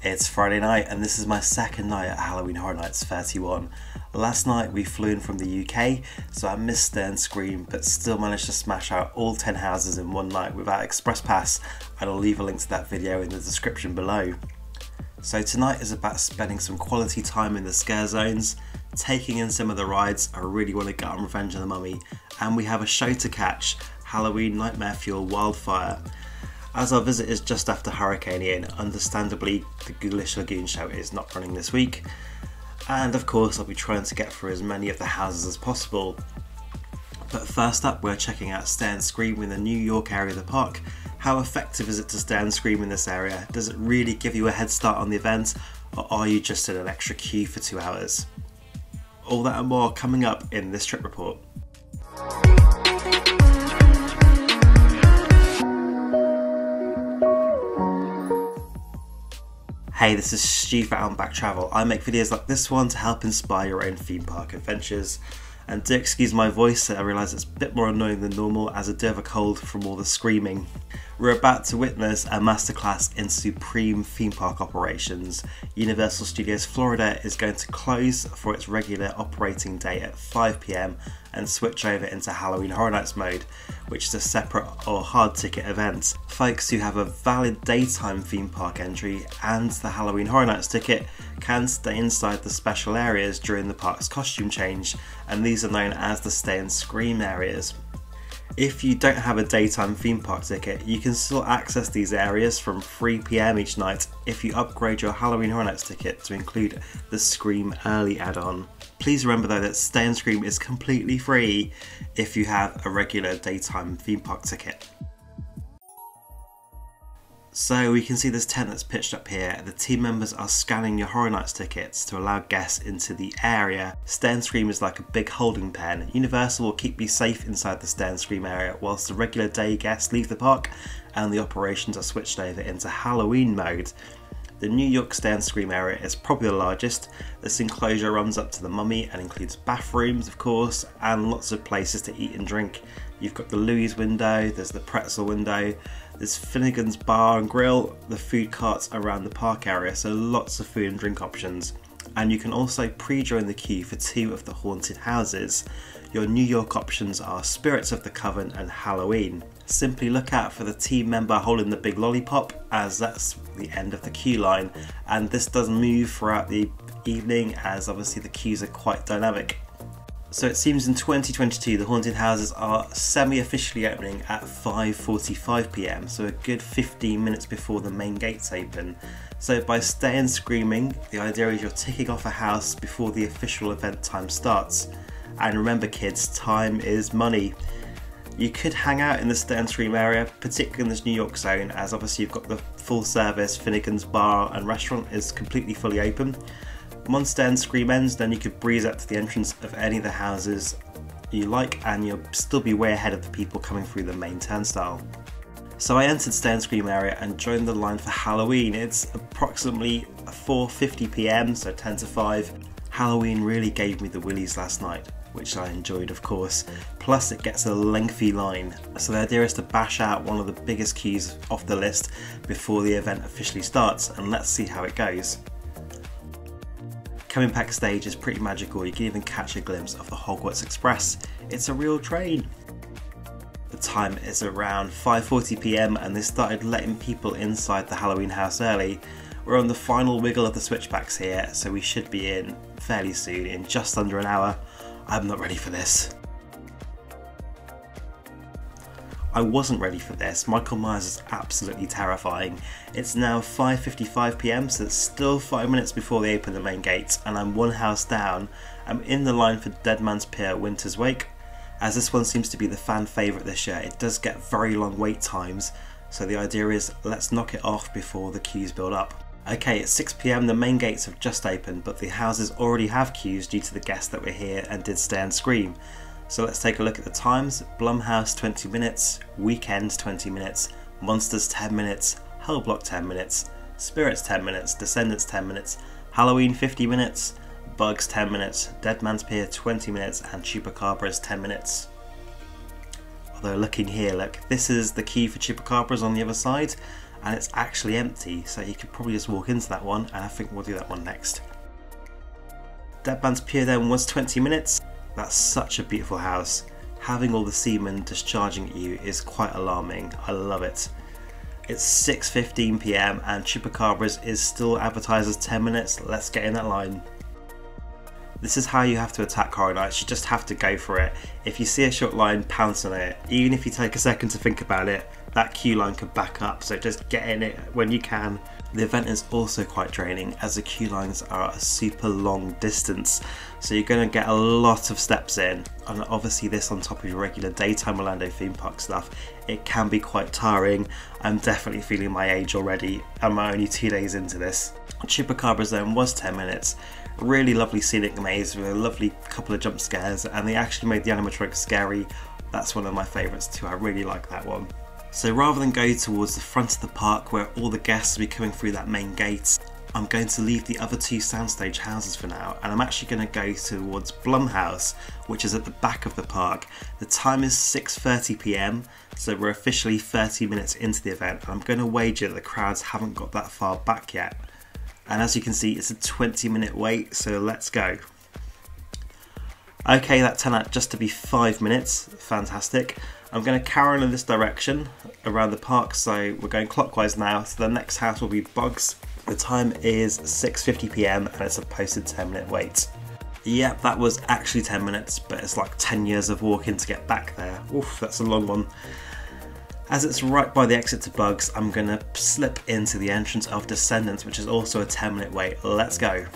It's Friday night and this is my second night at Halloween Horror Nights 31. Last night we flew in from the UK, so I missed Stay and Scream but still managed to smash out all 10 houses in one night without Express Pass, and I'll leave a link to that video in the description below. So tonight is about spending some quality time in the scare zones, taking in some of the rides I really want to get on Revenge of the Mummy, and we have a show to catch, Halloween Nightmare Fuel Wildfire. As our visit is just after Hurricane Ian, understandably the Ghoulish Lagoon show is not running this week, and of course I'll be trying to get through as many of the houses as possible. But first up, we're checking out Stay and Scream in the New York area of the park. How effective is it to Stay and Scream in this area? Does it really give you a head start on the event, or are you just in an extra queue for 2 hours? All that and more coming up in this trip report. Hey, this is Stu for Out and Back Travel. I make videos like this one to help inspire your own theme park adventures. And do excuse my voice, I realise it's a bit more annoying than normal as I do have a cold from all the screaming. We're about to witness a masterclass in supreme theme park operations. Universal Studios Florida is going to close for its regular operating day at 5 PM and switch over into Halloween Horror Nights mode, which is a separate or hard ticket event. Folks who have a valid daytime theme park entry and the Halloween Horror Nights ticket can stay inside the special areas during the park's costume change, and these are known as the Stay and Scream areas. If you don't have a daytime theme park ticket, you can still access these areas from 3 PM each night if you upgrade your Halloween Horror Nights ticket to include the Scream Early add-on. Please remember though that Stay and Scream is completely free if you have a regular daytime theme park ticket. So we can see this tent that's pitched up here. The team members are scanning your Horror Nights tickets to allow guests into the area. Stay and Scream is like a big holding pen. Universal will keep you safe inside the Stay and Scream area whilst the regular day guests leave the park and the operations are switched over into Halloween mode. The New York Stay and Scream area is probably the largest. This enclosure runs up to the Mummy and includes bathrooms, of course, and lots of places to eat and drink. You've got the Louie's window, there's the Pretzel window, there's Finnegan's Bar and Grill, the food carts around the park area, so lots of food and drink options. And you can also pre-join the queue for 2 of the haunted houses. Your New York options are Spirits of the Coven and Halloween. Simply look out for the team member holding the big lollipop, as that's the end of the queue line, and this does move throughout the evening as obviously the queues are quite dynamic. So it seems in 2022 the haunted houses are semi-officially opening at 5:45 PM, so a good 15 minutes before the main gates open. So by Stay and Screaming, the idea is you're ticking off a house before the official event time starts. And remember kids, time is money. You could hang out in the Stay and Scream area, particularly in this New York zone, as obviously you've got the full service Finnegan's Bar and restaurant is completely fully open. Once Stay and Scream ends, then you could breeze up to the entrance of any of the houses you like and you'll still be way ahead of the people coming through the main turnstile. So I entered Stay and Scream area and joined the line for Halloween. It's approximately 4:50 PM, so 10 to 5. Halloween really gave me the willies last night, which I enjoyed of course, plus it gets a lengthy line. So the idea is to bash out one of the biggest queues off the list before the event officially starts, and let's see how it goes. Coming backstage is pretty magical. You can even catch a glimpse of the Hogwarts Express. It's a real train. The time is around 5:40 PM and they started letting people inside the Halloween house early. We're on the final wiggle of the switchbacks here, so we should be in fairly soon, in just under an hour. I'm not ready for this. I wasn't ready for this. Michael Myers is absolutely terrifying. It's now 5:55 PM, so it's still 5 minutes before they open the main gates, and I'm one house down. I'm in the line for Dead Man's Pier Winter's Wake. As this one seems to be the fan favourite this year, it does get very long wait times, so the idea is let's knock it off before the queues build up. Okay, at 6 PM the main gates have just opened, but the houses already have queues due to the guests that were here and did Stay and Scream. So let's take a look at the times. Blumhouse 20 minutes, Weekend 20 minutes, Monsters 10 minutes, Hellblock 10 minutes, Spirits 10 minutes, Descendants 10 minutes, Halloween 50 minutes, Bugs 10 minutes, Dead Man's Pier 20 minutes, and Chupacabras 10 minutes. Although looking here, look, this is the queue for Chupacabras on the other side. and it's actually empty, so you could probably just walk into that one, and I think we'll do that one next. Deadman's Pier then was 20 minutes. That's such a beautiful house. Having all the semen discharging at you is quite alarming. I love it. It's 6:15 PM and Chupacabras is still advertised as 10 minutes. Let's get in that line. This is how you have to attack horror nights. You just have to go for it. If you see a short line, pounce on it. Even if you take a second to think about it, that queue line could back up, so just get in it when you can. The event is also quite draining as the queue lines are a super long distance, so you're going to get a lot of steps in, and obviously this on top of your regular daytime Orlando theme park stuff, it can be quite tiring. I'm definitely feeling my age already, and I'm only 2 days into this. Chupacabras then was 10 minutes. Really lovely scenic maze with a lovely couple of jump scares, and they actually made the animatronics scary. That's one of my favourites too, I really like that one. So rather than go towards the front of the park where all the guests will be coming through that main gate, I'm going to leave the other two soundstage houses for now, and I'm actually going to go towards Blumhouse, which is at the back of the park. The time is 6:30 PM, so we're officially 30 minutes into the event, and I'm going to wager that the crowds haven't got that far back yet. And as you can see, it's a 20-minute wait, so let's go. Okay, that turned out just to be 5 minutes. Fantastic. I'm going to carry on in this direction around the park, so we're going clockwise now. So the next house will be Bugs. The time is 6:50 PM and it's a posted 10-minute wait. Yep, that was actually 10 minutes, but it's like 10 years of walking to get back there. Oof, that's a long one. As it's right by the exit to Bugs, I'm going to slip into the entrance of Descendants, which is also a 10-minute wait. Let's go.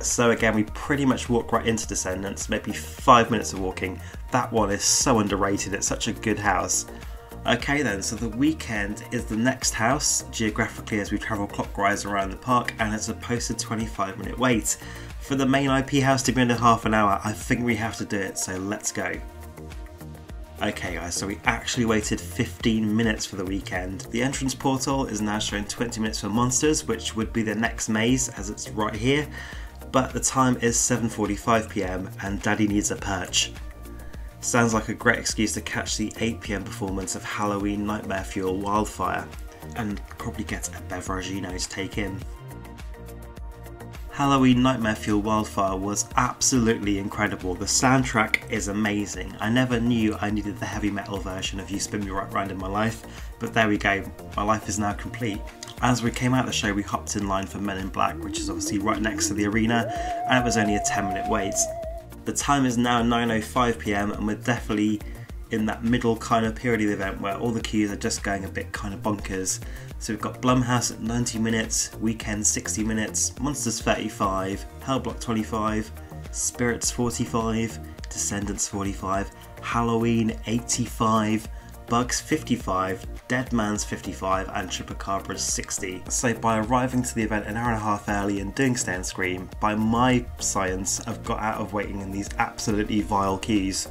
So again, we pretty much walk right into Descendants, maybe 5 minutes of walking. That one is so underrated, it's such a good house. Okay then, so the Weekend is the next house, geographically as we travel clockwise around the park, and it's a posted 25-minute wait. For the main IP house to be under half an hour, I think we have to do it, so let's go. Okay guys, so we actually waited 15 minutes for the Weekend. The entrance portal is now showing 20 minutes for Monsters, which would be the next maze as it's right here. But the time is 7:45 PM and Daddy needs a perch. Sounds like a great excuse to catch the 8 PM performance of Halloween Nightmare Fuel Wildfire and probably get a beveragino to take in. Halloween Nightmare Fuel Wildfire was absolutely incredible. The soundtrack is amazing. I never knew I needed the heavy metal version of You Spin Me Right Round in my life, but there we go, my life is now complete. As we came out of the show, we hopped in line for Men in Black, which is obviously right next to the arena, and it was only a 10-minute wait. The time is now 9:05 PM and we're definitely in that middle kind of period of the event where all the queues are just going a bit kind of bonkers. So we've got Blumhouse at 90 minutes, Weekend 60 minutes, Monsters 35, Hellblock 25, Spirits 45, Descendants 45, Halloween 85, Bugs 55, Deadman's 55 and Chupacabras 60. So by arriving to the event an hour and a half early and doing Stay and Scream, by my science I've got out of waiting in these absolutely vile queues.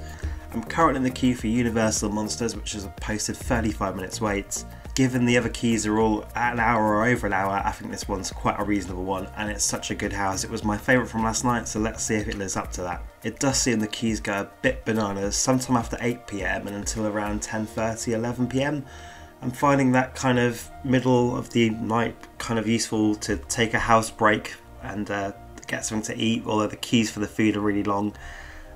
I'm currently in the queue for Universal Monsters, which is a posted 35 minutes wait. Given the other queues are all at an hour or over an hour, I think this one's quite a reasonable one, and it's such a good house. It was my favourite from last night, so let's see if it lives up to that. It does seem the queues go a bit bananas, sometime after 8 PM and until around 10:30, 11 PM. I'm finding that kind of middle of the night kind of useful to take a house break and get something to eat, although the queues for the food are really long,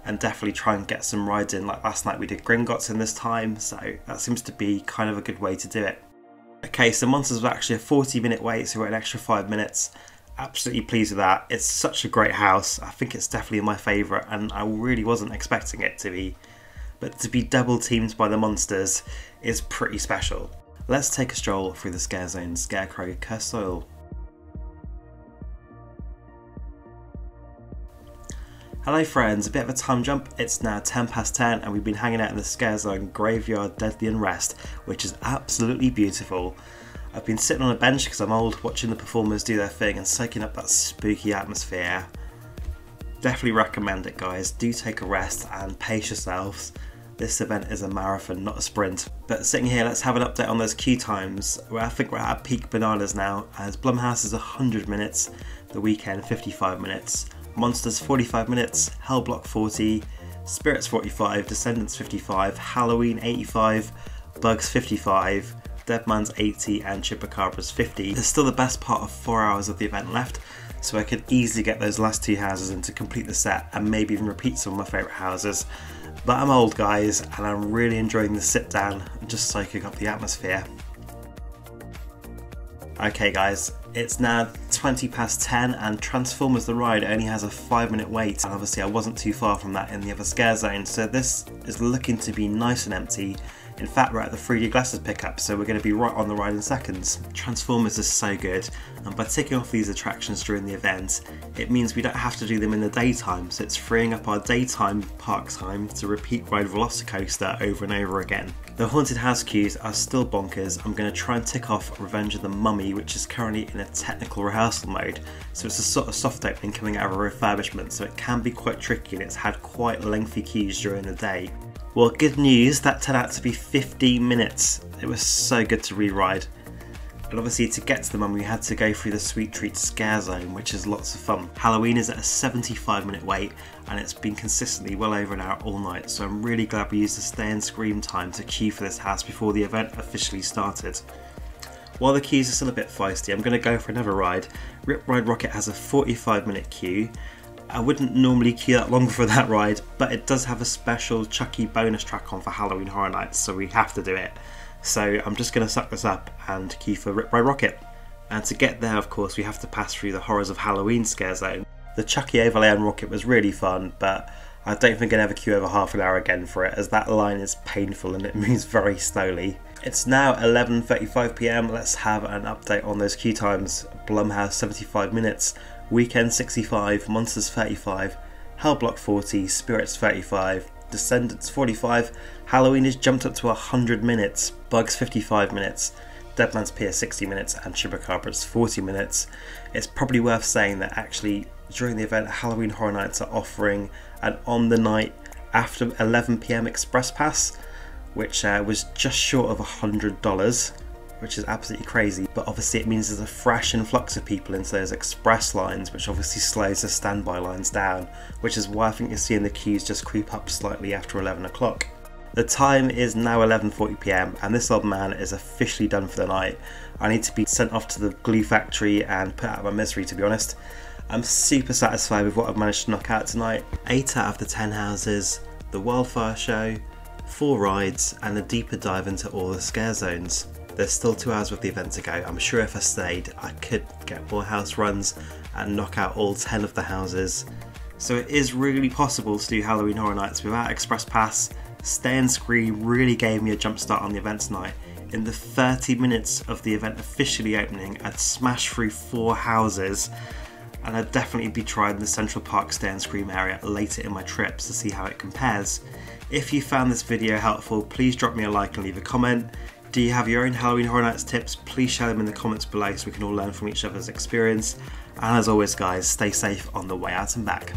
and definitely try and get some rides in. Like last night we did Gringotts in this time, so that seems to be kind of a good way to do it. Okay, so Monsters was actually a 40-minute wait, so we're an extra 5 minutes. Absolutely pleased with that. It's such a great house. I think it's definitely my favourite, and I really wasn't expecting it to be. But to be double teamed by the Monsters is pretty special. Let's take a stroll through the Scare Zone Scarecrow Cursed Soil. Hello friends, a bit of a time jump. It's now 10:10 and we've been hanging out in the Scare Zone Graveyard Deadly Unrest, which is absolutely beautiful. I've been sitting on a bench because I'm old, watching the performers do their thing and soaking up that spooky atmosphere. Definitely recommend it guys, do take a rest and pace yourselves. This event is a marathon, not a sprint. But sitting here, let's have an update on those queue times. I think we're at peak bananas now, as Blumhouse is 100 minutes, The Weekend 55 minutes, Monsters 45 minutes, Hellblock 40, Spirits 45, Descendants 55, Halloween 85, Bugs 55, Deadman's 80 and Chupacabra's 50. There's still the best part of 4 hours of the event left, so I could easily get those last 2 houses in to complete the set and maybe even repeat some of my favourite houses. But I'm old, guys, and I'm really enjoying the sit down and just soaking up the atmosphere. Okay guys, it's now 20 past 10 and Transformers the ride only has a 5-minute wait, and obviously I wasn't too far from that in the other scare zone, so this is looking to be nice and empty. In fact, we're at the 3D glasses pickup, so we're going to be right on the ride in seconds. Transformers is so good, and by ticking off these attractions during the event, it means we don't have to do them in the daytime, so it's freeing up our daytime park time to repeat ride Velocicoaster over and over again. The haunted house queues are still bonkers. I'm going to try and tick off Revenge of the Mummy, which is currently in a technical rehearsal mode, so it's a sort of soft opening coming out of a refurbishment, so it can be quite tricky and it's had quite lengthy queues during the day. Well, good news, that turned out to be 15 minutes. It was so good to re-ride. And obviously to get to the Mummy we had to go through the Sweet Treat Scare Zone, which is lots of fun. Halloween is at a 75-minute wait and it's been consistently well over an hour all night, so I'm really glad we used the stay and scream time to queue for this house before the event officially started. While the queues are still a bit feisty, I'm going to go for another ride. Rip Ride Rocket has a 45-minute queue. I wouldn't normally queue that long for that ride, but it does have a special Chucky bonus track on for Halloween Horror Nights, so we have to do it. So I'm just going to suck this up and queue for Rip Ride Rocket. And to get there, of course, we have to pass through the Horrors of Halloween scare zone. The Chucky overlay on Rocket was really fun, but I don't think I'd ever queue over half an hour again for it, as that line is painful and it moves very slowly. It's now 11:35 PM, let's have an update on those queue times. Blumhouse 75 minutes, Weekend 65, Monsters 35, Hellblock 40, Spirits 35, Descendants 45, Halloween has jumped up to 100 minutes, Bugs 55 minutes, Deadman's Pier 60 minutes and Chupacabra's 40 minutes. It's probably worth saying that actually during the event Halloween Horror Nights are offering an on the night after 11 PM express pass, which was just short of $100, which is absolutely crazy, but obviously it means there's a fresh influx of people into those express lines, which obviously slows the standby lines down, which is why I think you're seeing the queues just creep up slightly after 11 o'clock. The time is now 11:40 PM and this old man is officially done for the night. I need to be sent off to the glue factory and put out of my misery, to be honest. I'm super satisfied with what I've managed to knock out tonight. 8 out of the 10 houses, the wildfire show, 4 rides and a deeper dive into all the scare zones. There's still 2 hours of the event to go. I'm sure if I stayed I could get more house runs and knock out all 10 of the houses. So it is really possible to do Halloween Horror Nights without Express Pass. Stay and Scream really gave me a jump start on the event tonight. In the 30 minutes of the event officially opening, I'd smashed through 4 houses, and I'd definitely be trying the Central Park Stay and Scream area later in my trips to see how it compares. If you found this video helpful, please drop me a like and leave a comment. Do you have your own Halloween Horror Nights tips? Please share them in the comments below so we can all learn from each other's experience. And as always guys, stay safe on the way out and back.